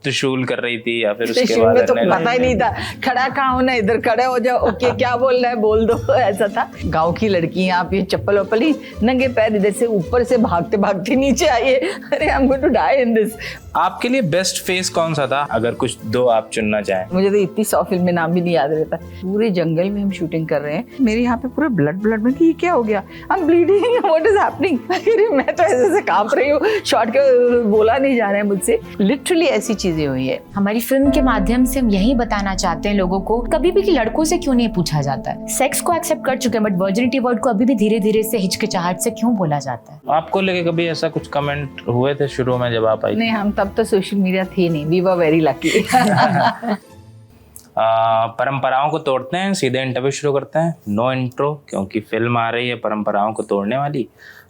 त्रिशूल कर रही थी या फिर उसके त्रिशूल बाद में तो अन्य- पता ही नहीं था, खड़ा कहाँ होना, इधर खड़े हो जाओ, ओके क्या बोल रहा है बोल दो, ऐसा था। गांव की लड़कियां, आप ये चप्पल वप्पल ही नंगे पैर इधर से ऊपर से भागते भागते नीचे आइए, अरे I am going to die in this. आपके लिए बेस्ट फेस कौन सा था, अगर कुछ दो आप चुनना चाहें? मुझे तो इतनी 100 फिल्में नाम भी नहीं याद रहता। पूरे जंगल में हम शूटिंग कर रहे हैं, मेरे यहाँ पे पूरा ब्लड में कि ये क्या हो गया, I am bleeding, what is happening. मैं तो ऐसे कांप रही हूँ, शॉर्ट के बोला नहीं जा रहा है मुझसे, लिटरली ऐसी चीजें हुई है। हमारी फिल्म के माध्यम से हम यही बताना चाहते हैं लोगों को, कभी भी कि लड़कों से क्यों नहीं पूछा जाता है। सेक्स को एक्सेप्ट कर चुके हैं बट वर्जिनिटी वर्ड को अभी भी धीरे धीरे से हिचकिचाहट से क्यों बोला जाता है। आपको लेके कभी ऐसा कुछ कमेंट हुए थे शुरू में जब आप आई? नहीं, हम तब तो सोशल मीडिया थे नहीं, वी वर वेरी लकी। परंपराओं को तोड़ते हैं, सीधे इंटरव्यू शुरू करते हैं, नो इंट्रो, क्योंकि फिल्म आ रही है परंपराओं को तोड़ने वाली।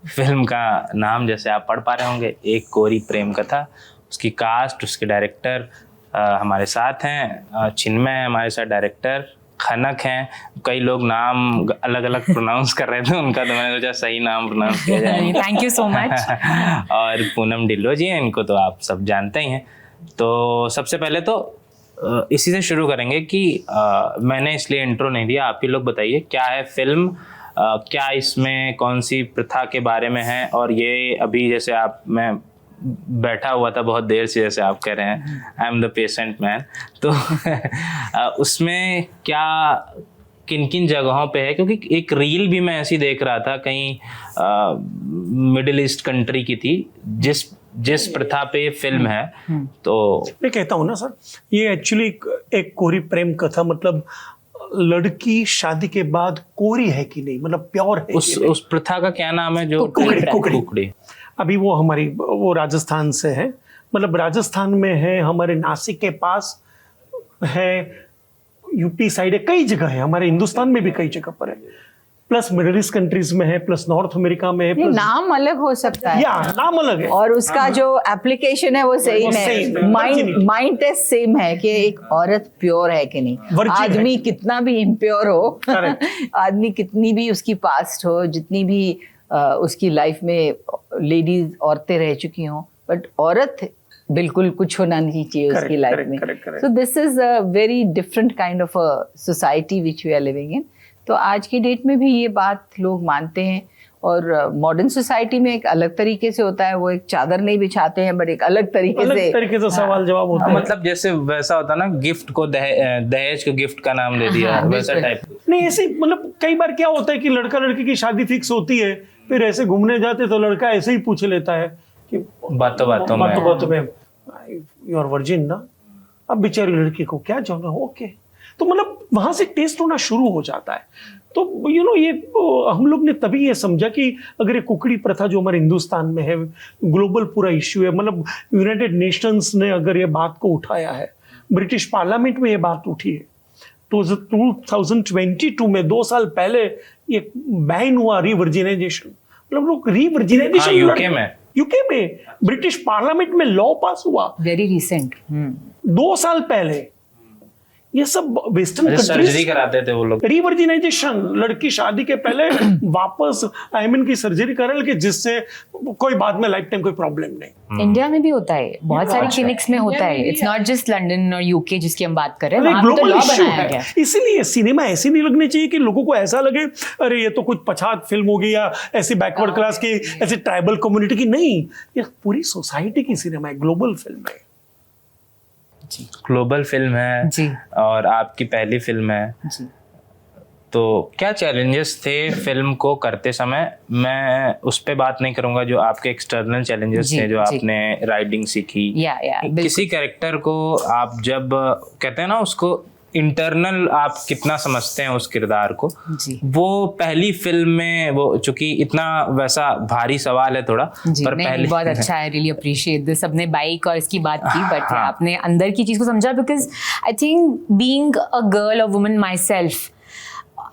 फिल्म का नाम जैसे आप पढ़ पा रहे होंगे, एक कोरी प्रेम कथा। उसकी कास्ट, उसके डायरेक्टर हमारे साथ हैं, चिन्मय है हमारे साथ डायरेक्टर, खनक हैं, कई लोग नाम अलग अलग प्रोनाउंस कर रहे थे उनका, तो मैंने सोचा सही नाम प्रोनाउंस किया जाए। Thank you so much. और पूनम ढिल्लो जी हैं, इनको तो आप सब जानते ही हैं। तो सबसे पहले तो इसी से शुरू करेंगे कि मैंने इसलिए इंट्रो नहीं दिया, आप ही लोग बताइए क्या है फिल्म, क्या इसमें कौन सी प्रथा के बारे में है, और ये अभी जैसे मैं बैठा हुआ था बहुत देर से, जैसे आप कह रहे हैं I am the patient man, तो उसमें क्या किन किन जगहों पे है, क्योंकि एक रील भी मैं ऐसी देख रहा था कहीं मिडिल ईस्ट कंट्री की थी, जिस प्रथा पे ये फिल्म है। तो मैं कहता हूँ ना सर, ये एक्चुअली एक कोरी प्रेम कथा, मतलब लड़की शादी के बाद कोरी है कि नहीं, मतलब प्योर है उस प्रथा का क्या नाम है? जो कुकड़ी। अभी वो राजस्थान से है, मतलब राजस्थान में है, हमारे नासिक के पास है, यूपी साइड है, कई जगह है, हमारे हिंदुस्तान में भी कई जगह पर है, प्लस मिडिल ईस्ट कंट्रीज में है, प्लस नॉर्थ अमेरिका में है, प्लस नाम अलग हो सकता है, या नाम अलग है, और उसका जो एप्लीकेशन है वो सेम है, माइंड टेस्ट सेम है कि एक औरत प्योर है कि नहीं। आदमी कितना भी इम्प्योर हो, आदमी कितनी भी उसकी पास्ट हो, जितनी भी उसकी लाइफ में लेडीज औरतें रह चुकी हों, बट औरत बिल्कुल कुछ होना नहीं चाहिए उसकी लाइफ में। So this is a very different kind of a society which we are living in. तो आज की डेट में भी ये बात लोग मानते हैं, और मॉडर्न सोसाइटी में एक अलग तरीके से होता है, वो एक चादर नहीं बिछाते हैं बट एक अलग तरीके से सवाल जवाब होता है। मतलब जैसे वैसा होता ना, गिफ्ट को दहेज को गिफ्ट का नाम दे दिया, वैसा टाइप नहीं। ऐसे मतलब कई बार क्या होता है कि लड़का लड़की की शादी फिक्स होती है, फिर ऐसे घूमने जाते तो लड़का ऐसे ही पूछ लेता है कि बातों में यू आर वर्जिन ना, अब बेचारी लड़की को क्या जाना, ओके, तो मतलब वहां से टेस्ट होना शुरू हो जाता है। तो ये हम लोग ने तभी ये समझा कि अगर ये कुकड़ी प्रथा जो हमारे हिंदुस्तान में है, ग्लोबल पूरा इश्यू है, मतलब यूनाइटेड नेशंस ने अगर ये बात को उठाया है, ब्रिटिश पार्लियामेंट में ये बात उठी है, 2022 में 2 साल पहले ये बैन हुआ रिवर्जिनाइजेशन, मतलब लोग रिवर्जिनाइजेशन यूके में ब्रिटिश पार्लियामेंट में लॉ पास हुआ, वेरी रिसेंट, 2 साल पहले। ये सब वेस्टर्न सर्जरी कराते थे वो लोग, रिवर्जिनाइजेशन, लड़की शादी के पहले वापस आयमन की सर्जरी करे, कि जिससे कोई बाद में लाइफ टाइम कोई प्रॉब्लम नहीं। इंडिया में भी होता है, बहुत सारे क्लिनिक्स में होता है, इट्स नॉट जस्ट लंदन और यूके जिसकी हम बात कर रहे हैं, वहां पे तो लॉ बनाया गया। इसीलिए सिनेमा ऐसी नहीं लगनी चाहिए कि लोगों को ऐसा लगे अरे ये तो कुछ पछात फिल्म होगी या ऐसी बैकवर्ड क्लास की, ऐसी ट्राइबल कम्युनिटी की, नहीं, ये पूरी सोसाइटी की सिनेमा है, ग्लोबल फिल्म है। ग्लोबल फिल्म है जी। और आपकी पहली फिल्म है जी। तो क्या चैलेंजेस थे फिल्म को करते समय? मैं उस पे बात नहीं करूंगा जो आपके एक्सटर्नल चैलेंजेस थे, जो आपने राइटिंग सीखी, किसी कैरेक्टर को आप जब कहते हैं ना उसको इंटरनल आप कितना समझते हैं उस किरदार को, वो पहली फिल्म में वो चूंकि इतना वैसा भारी सवाल है थोड़ा, पर पहले बहुत अच्छा है, रियली अप्रिशिएट दिस। सबने बाइक और इसकी बात की, बट आपने अंदर की चीज को समझा, because I think being a girl और वुमन माई सेल्फ,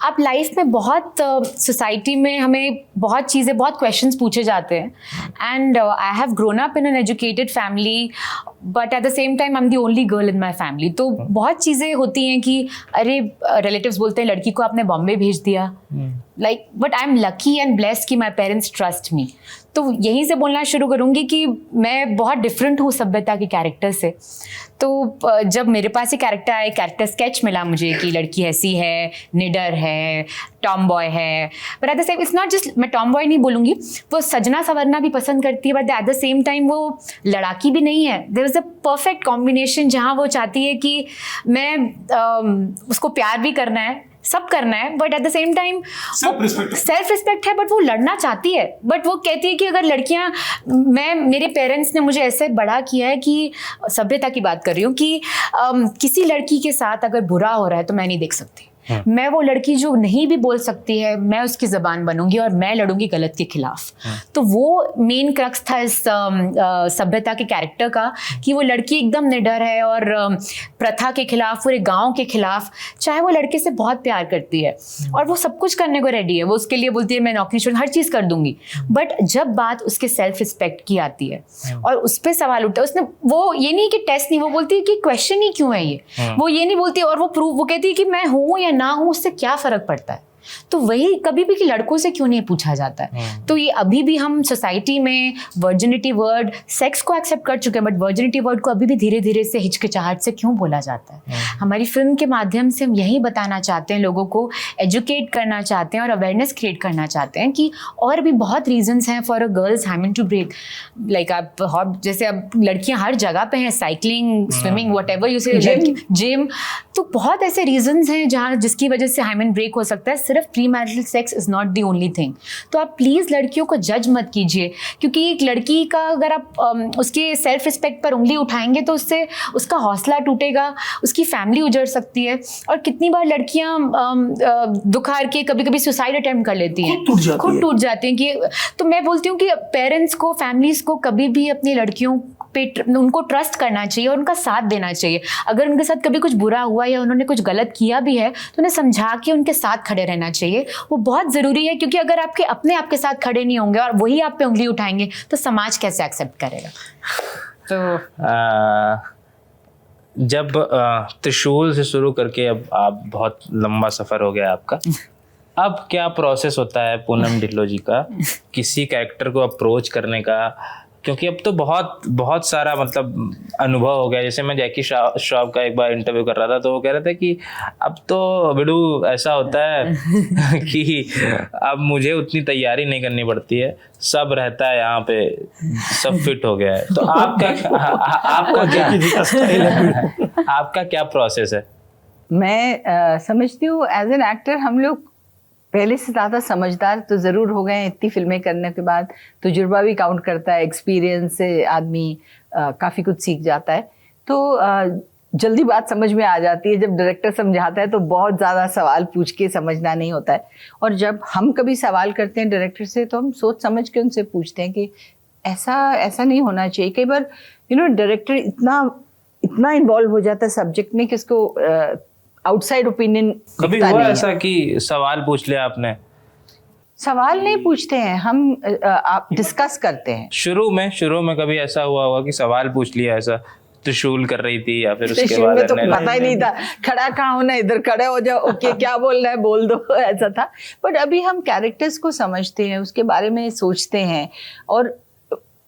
आप लाइफ में बहुत सोसाइटी में हमें बहुत चीज़ें, बहुत क्वेश्चंस पूछे जाते हैं, and I have grown up in an educated family, but at the same time I am the only girl in my family. तो बहुत चीज़ें होती हैं कि अरे रिलेटिव्स बोलते हैं लड़की को आपने बॉम्बे भेज दिया, like but I am lucky and blessed कि माई पेरेंट्स ट्रस्ट मी। तो यहीं से बोलना शुरू करूँगी कि मैं बहुत डिफरेंट हूँ सभ्यता के कैरेक्टर से। तो जब मेरे पास ये कैरेक्टर स्केच मिला मुझे कि लड़की ऐसी है, निडर है, टॉम बॉय है, but at the same it's not just, मैं टॉम बॉय नहीं बोलूँगी, वो सजना संवरना भी पसंद करती है, but at the same time वो लड़ाकी भी नहीं है। There is a perfect combination जहाँ वो चाहती है कि मैं उसको प्यार भी करना है, सब करना है, but at the same time self respect है, बट वो लड़ना चाहती है। बट वो कहती है कि अगर लड़कियां, मेरे पेरेंट्स ने मुझे ऐसे बड़ा किया है कि सभ्यता की बात कर रही हूँ कि किसी लड़की के साथ अगर बुरा हो रहा है तो मैं नहीं देख सकती। मैं वो लड़की जो नहीं भी बोल सकती है, मैं उसकी ज़बान बनूंगी और मैं लड़ूंगी गलत के खिलाफ। तो वो मेन क्रक्स था इस सभ्यता के कैरेक्टर का कि वो लड़की एकदम निडर है और प्रथा के खिलाफ, पूरे गांव के खिलाफ, चाहे वो लड़के से बहुत प्यार करती है और वो सब कुछ करने को रेडी है, वो उसके लिए बोलती है मैं नौकरी छोड़ हर चीज़ कर दूंगी। बट जब बात उसके सेल्फ रिस्पेक्ट की आती है और उस पर सवाल उठता है, उसने वो ये नहीं कि टेस्ट नहीं, वो बोलती है कि क्वेश्चन ही क्यों है ये, वो ये नहीं बोलती, और वो कहती है कि मैं हूँ या ना हूं उससे क्या फर्क पड़ता है। तो वही कभी भी कि लड़कों से क्यों नहीं पूछा जाता है। तो ये अभी भी हम सोसाइटी में वर्जिनिटी वर्ड, सेक्स को एक्सेप्ट कर चुके हैं, बट वर्जिनिटी वर्ड को अभी भी धीरे धीरे से हिचकिचाहट से क्यों बोला जाता है। हमारी फिल्म के माध्यम से हम यही बताना चाहते हैं, लोगों को एजुकेट करना चाहते हैं और अवेयरनेस क्रिएट करना चाहते हैं कि और भी बहुत रीजंस हैं for a girls hymen to break. Like आप जैसे अब लड़कियां हर जगह पे हैं, cycling, swimming, whatever you say, gym, तो बहुत ऐसे रीजंस हैं जहाँ जिसकी वजह से हाइमेन ब्रेक हो सकता है। सिर्फ pre marital sex is not the only thing. तो आप प्लीज़ लड़कियों को जज मत कीजिए, क्योंकि एक लड़की का अगर आप उसके सेल्फ रिस्पेक्ट पर उंगली उठाएंगे तो उससे उसका हौसला टूटेगा, उसकी फैमिली उजड़ सकती है। और कितनी बार लड़कियां दुख हार के कभी कभी सुसाइड अटेम्प्ट कर लेती हैं, खुद टूट जाती हैं। कि तो मैं बोलती हूँ कि पेरेंट्स को, फैमिलीज को कभी भी अपनी लड़कियों पे उनको ट्रस्ट करना चाहिए और उनका साथ देना चाहिए। अगर उनके साथ कभी कुछ बुरा हुआ या उन्होंने कुछ गलत किया भी है तो उन्हें समझा के उनके साथ खड़े रहना चाहिए। वो बहुत ज़रूरी है, क्योंकि अगर आपके साथ खड़े नहीं होंगे और वही आप पे उंगली उठाएंगे तो समाज कैसे एक्सेप्ट करेगा। तो जब त्रिशूल से शुरू करके अब आप बहुत लंबा सफ़र हो गया आपका, अब क्या प्रोसेस होता है पूनम ढिल्लों जी का किसी कैरेक्टर को अप्रोच करने का? क्योंकि अब तो बहुत सारा मतलब अनुभव हो गया। जैसे मैं जैकी श्रॉफ का एक बार इंटरव्यू कर रहा था तो वो कह रहे थे कि अब तो बिडू ऐसा होता है कि अब मुझे उतनी तैयारी नहीं करनी पड़ती है, सब रहता है यहाँ पे, सब फिट हो गया है। तो आपका क्या प्रोसेस है? मैं समझती हूँ एज एन एक्टर हम लोग पहले से ज़्यादा समझदार तो ज़रूर हो गए हैं। इतनी फिल्में करने के बाद तजुर्बा भी काउंट करता है, एक्सपीरियंस से आदमी काफ़ी कुछ सीख जाता है। तो जल्दी बात समझ में आ जाती है। जब डायरेक्टर समझाता है तो बहुत ज़्यादा सवाल पूछ के समझना नहीं होता है। और जब हम कभी सवाल करते हैं डायरेक्टर से तो हम सोच समझ के उनसे पूछते हैं कि ऐसा नहीं होना चाहिए। कई बार डायरेक्टर इतना इन्वॉल्व हो जाता है सब्जेक्ट में कि उसको आउटसाइड ओपिनियन कभी हुआ ऐसा कि सवाल पूछ लिया आपने? सवाल नहीं पूछते हैं हम, आप डिस्कस करते हैं। शुरू में कभी ऐसा हुआ होगा कि सवाल पूछ लिया, ऐसा त्रिशूल कर रही थी या फिर उसके बाद में तो पता ही नहीं था, खड़ा कहाँ होना, इधर खड़े हो जाओ, ओके क्या बोल रहा है बोल दो, ऐसा था। बट अभी हम कैरेक्टर्स को समझते हैं, उसके बारे में सोचते हैं और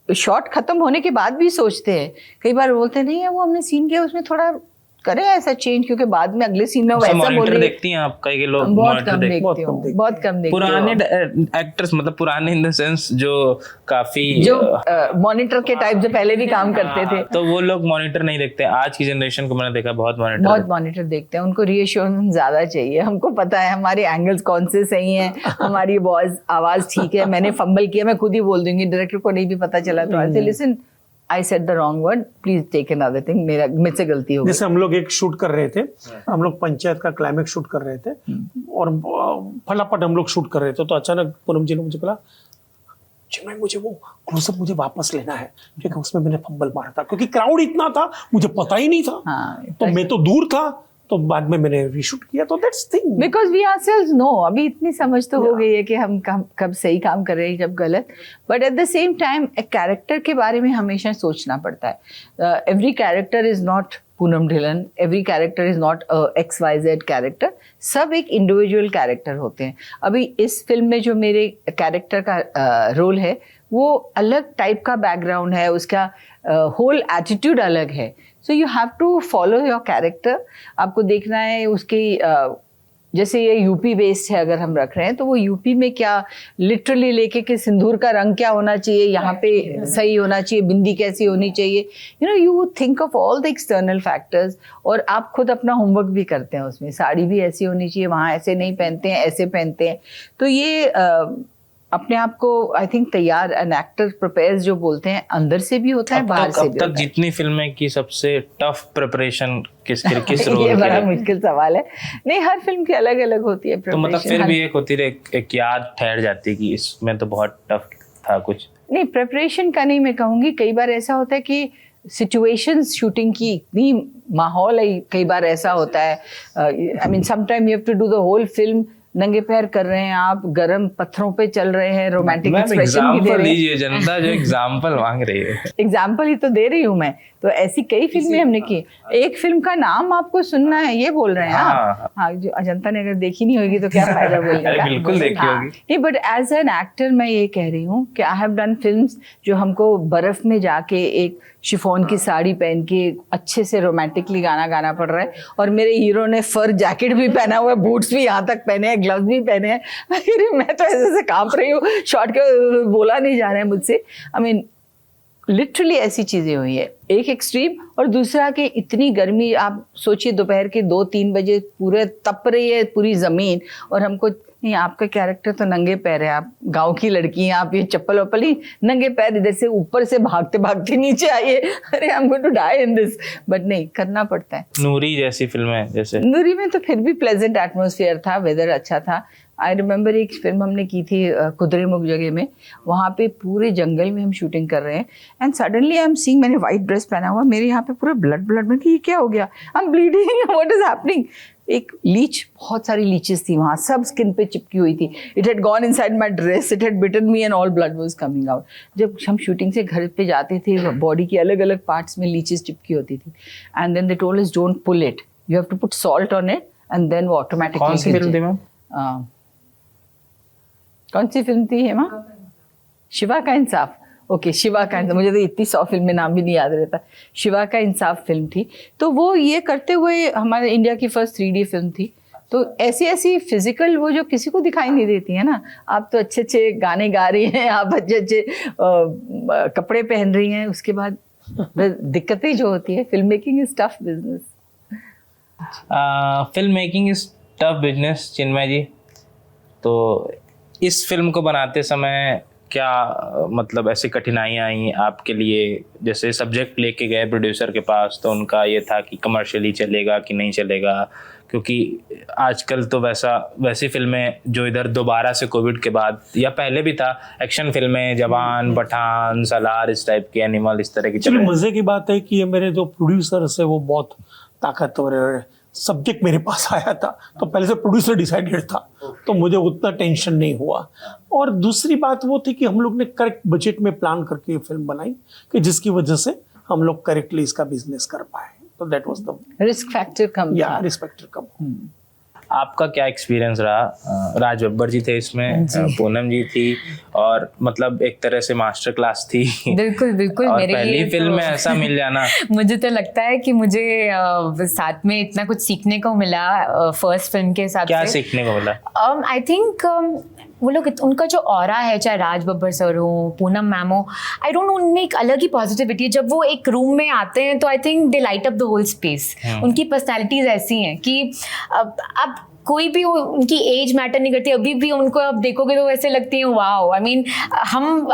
शॉट खत्म होने के बाद भी सोचते हैं। कई बार बोलते नहीं है वो हमने सीन किया उसमें थोड़ा करें ऐसा चेंज, क्योंकि बाद में अगले सीन में वैसा बोल रही। देखती हैं आप? कई लोग बहुत कम देखती हूँ। पुराने एक्टर्स, मतलब पुराने इन द सेंस जो काफी जो मॉनिटर के टाइप जो पहले भी काम करते थे, तो वो लोग मॉनिटर नहीं देखते। आज की जनरेशन को मैंने देखा बहुत मॉनिटर देखते हैं। उनको रिएश्योरेंस ज्यादा चाहिए। हमको पता है हमारे एंगल्स कौन से सही हैं, हमारी आवाज ठीक है, मैंने फंबल किया मैं खुद ही बोल दूंगी, डायरेक्टर को नहीं भी पता चला तो आई से listen I said the wrong word, please take another thing, मुझसे गलती हो गई। जैसे हम लोग एक शूट कर रहे थे, हम लोग पंचायत का क्लाइमेक्स शूट कर रहे थे और फटाफट हम लोग शूट कर रहे थे तो अचानक पूनम जी ने मुझे बोला, चिन्मय मुझे वो क्लोजअप मुझे वापस लेना है क्योंकि उसमें मैंने फंबल मारा था, क्योंकि क्राउड इतना था मुझे पता ही नहीं था। तो मैं तो दूर था, तो बाद में मैंने रीशूट किया। तो that's thing, because we ourselves know, अभी इतनी समझ तो हो गई है कि हम कब सही काम कर रहे हैं जब गलत। But at the same time एक कैरेक्टर के बारे में हमेशा सोचना पड़ता है। Every character is not Poonam Dhillon, every character is not XYZ character, सब एक इंडिविजुअल कैरेक्टर होते हैं। अभी इस फिल्म में जो मेरे कैरेक्टर का रोल है वो अलग टाइप का बैकग्राउंड है, उसका होल एटीट्यूड अलग है। So you have to follow your character. आपको देखना है उसकी जैसे ये यूपी बेस्ड है, अगर हम रख रहे हैं तो वो यूपी में क्या लिटरली लेके कि सिंदूर का रंग क्या होना चाहिए, यहाँ पे सही होना चाहिए, बिंदी कैसी होनी चाहिए, you think of all the external factors, और आप खुद अपना होमवर्क भी करते हैं उसमें। साड़ी भी ऐसी होनी चाहिए, वहाँ ऐसे नहीं पहनते हैं, ऐसे पहनते हैं। तो ये अपने आप को आई थिंक तैयार, एन एक्टर प्रिपेयर्स जो बोलते हैं, अंदर से भी होता है, बाहर से भी होता है। जितनी फिल्में की सबसे टफ प्रिपरेशन किस रोल ये बड़ा मुश्किल सवाल है। नहीं, हर फिल्म की अलग अलग होती है तो मतलब फिर भी एक होती है, एक याद ठहर जाती है कि इसमें तो बहुत टफ था कुछ। नहीं, प्रिपरेशन का नहीं मैं कहूँगी। कई बार ऐसा होता है कि सिचुएशंस शूटिंग की इतनी माहौल है, कई बार ऐसा होता है, I mean sometime you have to do the whole film नंगे पैर कर रहे हैं, आप गरम पत्थरों पे चल रहे हैं, रोमांटिक एक्सप्रेशन भी दे रहे हैं। जनता जो एग्जांपल मांग रही है, एग्जांपल ही तो दे रही हूँ मैं। तो ऐसी कई फिल्में हमने की। एक फिल्म का नाम आपको सुनना है, ये बोल रहे हैं आप? हाँ, जो जनता ने अगर देखी नहीं होगी तो क्या फायदा बोलने का। बिल्कुल देखी होगी। नहीं, बट एज एन एक्टर मैं ये कह रही हूँ कि आई हैव डन फिल्म्स जो हमको बर्फ में जाके एक शिफॉन की साड़ी पहन के अच्छे से रोमांटिकली गाना गाना पड़ रहा है, और मेरे हीरो ने फर जैकेट भी पहना हुआ है, बूट्स भी यहाँ तक पहने हैं, ग्लव्स भी पहने हैं। मैं तो ऐसे कांप रही हूँ, शॉर्ट के बोला नहीं जा रहा है मुझसे। आई मीन लिटरली ऐसी चीजें हुई है, एक एक्सट्रीम, और दूसरा कि इतनी गर्मी, आप सोचिए दोपहर के 2-3 बजे पूरे तप रही है पूरी जमीन, और हमको नहीं, आपका कैरेक्टर तो नंगे पैर है, आप गांव की लड़की हैं, आप ये चप्पल वप्पल ही नंगे पैर इधर से ऊपर से भागते भागते नीचे आइए, अरे I am going to die in this, but नहीं, करना पड़ता है। नूरी जैसी फिल्में, जैसे नूरी में तो फिर भी प्लेजेंट एटमॉस्फेयर था, वेदर अच्छा था। आई रिमेम्बर एक फिल्म हमने की थी कुद्रेमुख जगह में, वहाँ पे पूरे जंगल में हम शूटिंग कर रहे हैं, and suddenly I am seeing, मैंने व्हाइट ड्रेस पहना हुआ, मेरे यहाँ पे पूरा ब्लड में कि ये क्या हो गया, I am bleeding, what is happening. एक लीच, बहुत सारी लीचेस थी वहाँ, सब स्किन पे चिपकी हुई थी। It had gone inside my dress, it had bitten me and all blood was coming out. जब हम शूटिंग से घर पे जाते थे, बॉडी के अलग अलग पार्ट्स में लीचेस चिपकी होती थी, and then they told us don't pull it, you have to put salt on it and then वो ऑटोमेटिकली। कौन सी फिल्म थी मैम? कौन सी फिल्म थी हेमा? शिवा का इंसाफ। ओके, शिवा का इंसाफ, मुझे तो इतनी 100 फिल्में नाम भी नहीं याद रहता। शिवा का इंसाफ फिल्म थी, तो वो ये करते हुए हमारे इंडिया की फर्स्ट 3D फिल्म थी। तो ऐसी फिजिकल वो जो किसी को दिखाई नहीं देती है ना, आप तो अच्छे अच्छे गाने गा रही हैं, आप अच्छे अच्छे कपड़े पहन रही हैं, उसके बाद दिक्कतें जो होती है। Film making is tough business. Film making is tough business, Chinmay ji. तो इस फिल्म को बनाते समय क्या मतलब ऐसी कठिनाइयाँ आई आपके लिए? जैसे सब्जेक्ट लेके गए प्रोड्यूसर के पास, तो उनका ये था कि कमर्शियली चलेगा कि नहीं चलेगा, क्योंकि आजकल तो वैसी फिल्में जो इधर दोबारा से कोविड के बाद या पहले भी था, एक्शन फिल्में, जवान, पठान, सलार, इस टाइप की, एनिमल, इस तरह की। चलो, मजे की बात है कि ये मेरे जो प्रोड्यूसर है वो बहुत ताकतवर है। सब्जेक्ट मेरे पास आया था तो पहले से प्रोड्यूसर डिसाइडेड था, तो मुझे उतना टेंशन नहीं हुआ। और दूसरी बात वो थी कि हम लोग ने करेक्ट बजट में प्लान करके ये फिल्म बनाई, कि जिसकी वजह से हम लोग करेक्टली इसका बिजनेस कर पाए। तो that was the risk factor कम। या रिस्क फैक्टर कम। आपका क्या एक्सपीरियंस रहा? राज बब्बर जी थे इसमें, पूनम जी थी, और मतलब एक तरह से मास्टर क्लास थी। बिल्कुल बिल्कुल। और मेरे पहली लिए फिल्म में ऐसा मिल जाना मुझे तो लगता है कि मुझे साथ में इतना कुछ सीखने को मिला फर्स्ट फिल्म के हिसाब से। क्या सीखने को मिला? आई थिंक वो लोग, उनका जो ऑरा है, चाहे राज बब्बर सर हो, पूनम मैम हो, आई डोंट नो, उनमें एक अलग ही पॉजिटिविटी है। जब वो एक रूम में आते हैं तो I think they light up the whole space. उनकी पर्सनैलिटीज ऐसी हैं कि अब कोई भी उनकी एज मैटर नहीं करती। अभी भी उनको आप देखोगे तो वैसे लगती है वाओ। आई मीन हम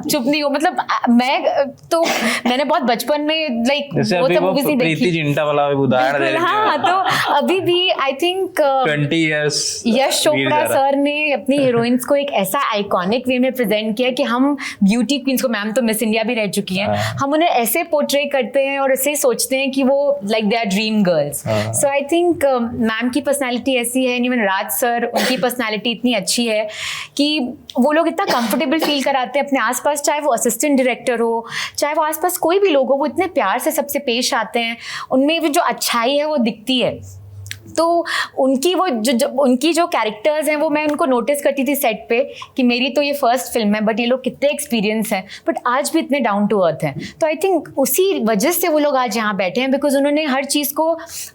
चुप नहीं हो, मतलब मैंने बहुत बचपन में लाइक वो सब मूवीज नहीं देखी। प्रीति जिंटा वाला उदाहरण दे रहे हैं। हाँ, तो अभी भी I think 20 years Yash Chopra sir ने अपनी हीरोइंस को एक ऐसा आइकॉनिक वे में प्रेजेंट किया कि हम ब्यूटी क्वींस को, मैम तो मिस इंडिया भी रह चुकी हैं, हम उन्हें ऐसे पोर्ट्रे करते हैं और ऐसे सोचते हैं कि वो like they are dream girls. So I think ma'am की पर्सनैलिटी ऐसी ऐसी है, इवन राज सर, उनकी पर्सनालिटी इतनी अच्छी है कि वो लोग इतना कंफर्टेबल फील कराते हैं अपने आसपास, चाहे वो असिस्टेंट डायरेक्टर हो, चाहे वो आसपास कोई भी लोग हो, वो इतने प्यार से सबसे पेश आते हैं, उनमें भी जो अच्छाई है वो दिखती है। तो उनकी वो उनकी जो कैरेक्टर्स हैं वो मैं उनको नोटिस करती थी सेट पे कि मेरी तो ये फर्स्ट फिल्म है, बट ये लोग कितने एक्सपीरियंस हैं, बट आज भी इतने डाउन टू अर्थ हैं। तो आई थिंक उसी वजह से वो लोग आज यहाँ बैठे हैं, बिकॉज उन्होंने हर चीज़ को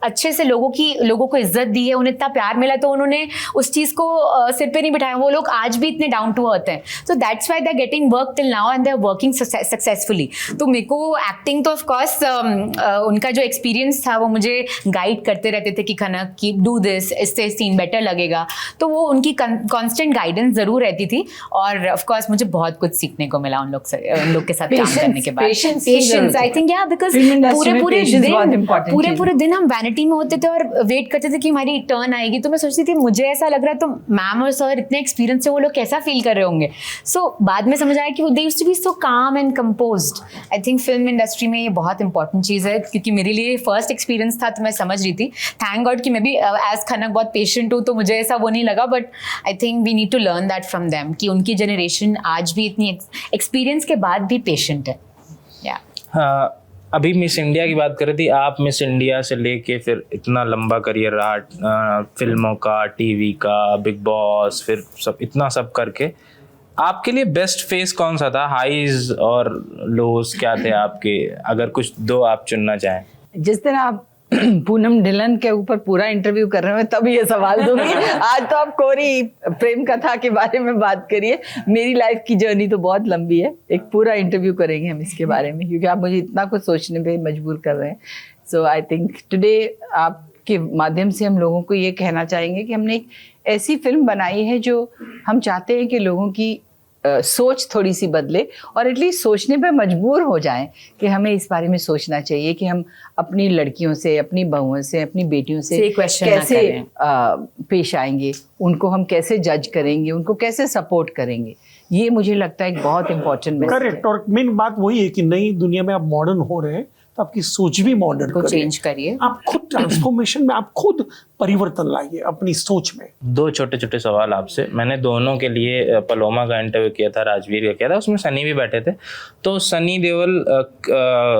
अच्छे से लोगों को इज्जत दी है, उन्हें इतना प्यार मिला, तो उन्होंने उस चीज़ को सिर पे नहीं बिठाया। वो लोग आज भी इतने डाउन टू अर्थ हैं, तो that's why they are getting work till now and they are working successfully. तो मेरे को एक्टिंग तो ऑफकोर्स उनका जो एक्सपीरियंस था वो मुझे गाइड करते रहते थे कि खनक की डू दिस, इससे सीन बेटर लगेगा, तो वो उनकी कांस्टेंट गाइडेंस जरूर रहती थी। और ऑफ कोर्स मुझे बहुत कुछ सीखने को मिला उन लोग के साथ काम करने के बाद। पेशेंस आई थिंक, या बिकॉज पूरे दिन हम वैनिटी में होते थे और वेट करते थे कि हमारी टर्न आएगी। तो मैं सोचती थी मुझे ऐसा लग रहा है तो मैम और सर इतने एक्सपीरियंस से वो लोग कैसा फील कर रहे होंगे। सो बाद में समझ आया कि दे यूज्ड टू बी सो काम and composed. I think film industry में ये बहुत इंपॉर्टेंट चीज़ है, क्योंकि मेरे लिए फर्स्ट एक्सपीरियंस था तो मैं समझ रही थी। थैंक गॉड कि मैं भी एज खनक बहुत पेशेंट हूँ, तो मुझे ऐसा वो नहीं लगा, but I think we need to learn that from them कि उनकी जनरेशन आज भी इतनी एक्सपीरियंस के बाद भी पेशेंट है। हाँ, अभी मिस इंडिया की बात कर रही थी आप। मिस इंडिया से लेके फिर इतना लंबा करियर रहा, फिल्मों का, टीवी का, बिग बॉस, फिर सब इतना सब करके आपके लिए बेस्ट फेस कौन सा था? हाईज और लोज क्या थे आपके, अगर कुछ दो आप चुनना चाहें? जिस दिन आप पूनम ढिल्लन के ऊपर पूरा इंटरव्यू कर रहे हैं तब ये सवाल दूंगी। आज तो आप कोरी प्रेम कथा के बारे में बात करिए। मेरी लाइफ की जर्नी तो बहुत लंबी है, एक पूरा इंटरव्यू करेंगे हम इसके बारे में, क्योंकि आप मुझे इतना कुछ सोचने पे मजबूर कर रहे हैं। सो आई थिंक टुडे आपके माध्यम से हम लोगों को ये कहना चाहेंगे कि हमने एक ऐसी फिल्म बनाई है जो हम चाहते हैं कि लोगों की सोच थोड़ी सी बदले, और एटलीस्ट सोचने पे मजबूर हो जाएं कि हमें इस बारे में सोचना चाहिए कि हम अपनी लड़कियों से, अपनी बहुओं से, अपनी बेटियों से कैसे पेश आएंगे, उनको हम कैसे जज करेंगे, उनको कैसे सपोर्ट करेंगे। ये मुझे लगता है एक बहुत इंपॉर्टेंट मैसेज है। करेक्ट। और मेन बात वही है कि नई दुनिया में आप मॉडर्न हो रहे हैं तो आपकी सोच भी मॉडर्न को चेंज करिए। आप खुद ट्रांसफॉर्मेशन में आप खुद परिवर्तन लाइए अपनी सोच में। दो छोटे छोटे सवाल आपसे। मैंने दोनों के लिए पलोमा का इंटरव्यू किया था, राजवीर का किया था, उसमें सनी भी बैठे थे। तो सनी देओल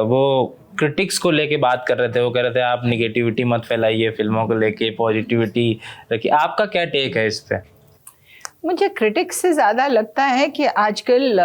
वो क्रिटिक्स को लेके बात कर रहे थे, वो कह रहे थे आप निगेटिविटी मत फैलाइए फिल्मों को लेके, पॉजिटिविटी रखिए। आपका क्या टेक है इस पे? मुझे क्रिटिक्स से ज़्यादा लगता है कि आजकल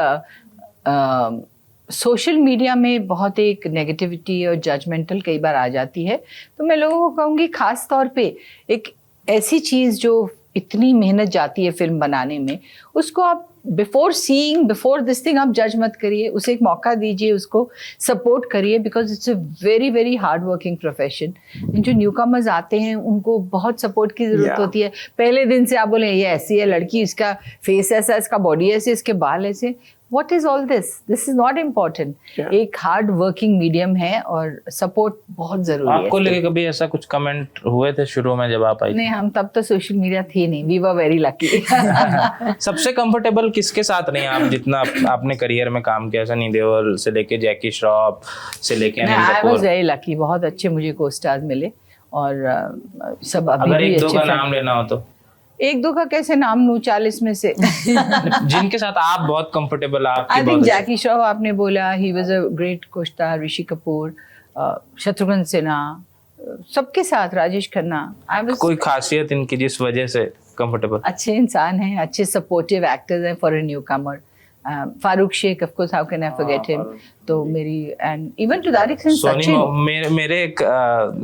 सोशल मीडिया में बहुत एक नेगेटिविटी और जजमेंटल कई बार आ जाती है। तो मैं लोगों को कहूँगी खास तौर पे एक ऐसी चीज़ जो इतनी मेहनत जाती है फिल्म बनाने में, उसको आप बिफोर दिस थिंग आप जज मत करिए, उसे एक मौका दीजिए, उसको सपोर्ट करिए, because it's a very very hard working profession. जो न्यू कमर्स आते हैं उनको बहुत सपोर्ट की ज़रूरत होती है। पहले दिन से आप बोले ये ऐसी है लड़की, इसका फेस ऐसा, इसका बॉडी ऐसे, इसके बाल ऐसे, What is all this? This is not important. एक हार्ड वर्किंग मीडियम है और सपोर्ट बहुत जरूरी है। आपको लेके कभी ऐसा कुछ कमेंट हुए थे शुरू में जब आप आई? नहीं, हम तब तो सोशल मीडिया थी नहीं। We were very lucky. सबसे कंफर्टेबल किसके साथ रही आप जितना आपने करियर में काम किया? सनी देओल से लेके जैकी श्रॉफ से लेके Anil I Kapoor. was very lucky. बहुत अच्छे मुझे को-स्टार्स मिले और सब अभी अगर भी एक दो अच्छे का friend- नाम लेना हो तो? एक दो का कैसे नाम लूं 40 में से? जिनके साथ आप बहुत कंफर्टेबल, आपकी आई थिंक बहुत जैकी श्रॉफ आपने बोला, he was a great co-star. Rishi Kapoor, Shatrughan Sinha, सबके साथ, राजेश खन्ना। कोई खासियत इनकी जिस वजह से कंफर्टेबल? अच्छे इंसान हैं, अच्छे सपोर्टिव एक्टर्स हैं for a newcomer. Farooq Sheikh, of course, how can I forget him. तो मेरी and even to that extent Soni, मेरे एक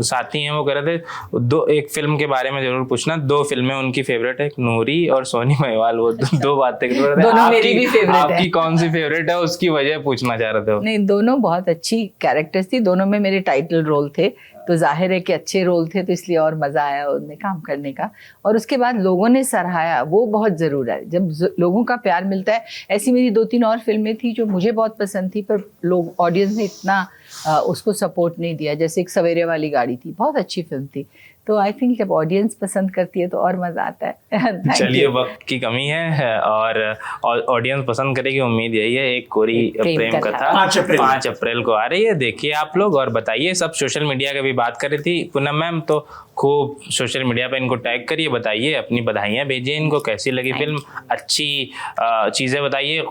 साथी हैं, वो कह रहे थे दो, एक फिल्म के बारे में जरूर पूछना, दो फिल्में उनकी फेवरेट है, एक नूरी और सोनी महिवाल। वो दो बातें कर रहे थे। दोनों मेरी भी फेवरेट है। आपकी कौन सी फेवरेट है उसकी वजह पूछना चाह रहे थे? नहीं, दोनों बहुत अच्छी कैरेक्टर्स थी, दोनों में मेरे टाइटल रोल थे, तो जाहिर है कि अच्छे रोल थे, तो इसलिए और मज़ा आया उनमें काम करने का। और उसके बाद लोगों ने सराहाया, वो बहुत ज़रूर है। जब लोगों का प्यार मिलता है, ऐसी मेरी 2-3 और फिल्में थी जो मुझे बहुत पसंद थी, पर लोग, ऑडियंस ने इतना उसको सपोर्ट नहीं दिया। जैसे एक सवेरे वाली गाड़ी थी, बहुत अच्छी फिल्म थी, तो आई थिंक जब ऑडियंस पसंद करती है तो और मजा आता है। Thank चलिए, you. वक्त की कमी है और ऑडियंस पसंद करेगी, उम्मीद यही है। एक कोरी प्रेम कथा 5 अप्रैल को आ रही है, देखिए आप लोग और बताइए। सब सोशल मीडिया की भी बात कर रही थी पूनम मैम, तो खूब सोशल मीडिया पे इनको टैग करिए, बताइए, अपनी बधाइयाँ भेजिए इनको, कैसी लगी फिल्म, अच्छी चीज़ें बताइए,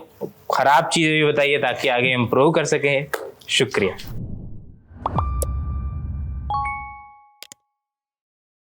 खराब चीज़ें भी बताइए ताकि आगे इम्प्रूव कर सकें। शुक्रिया।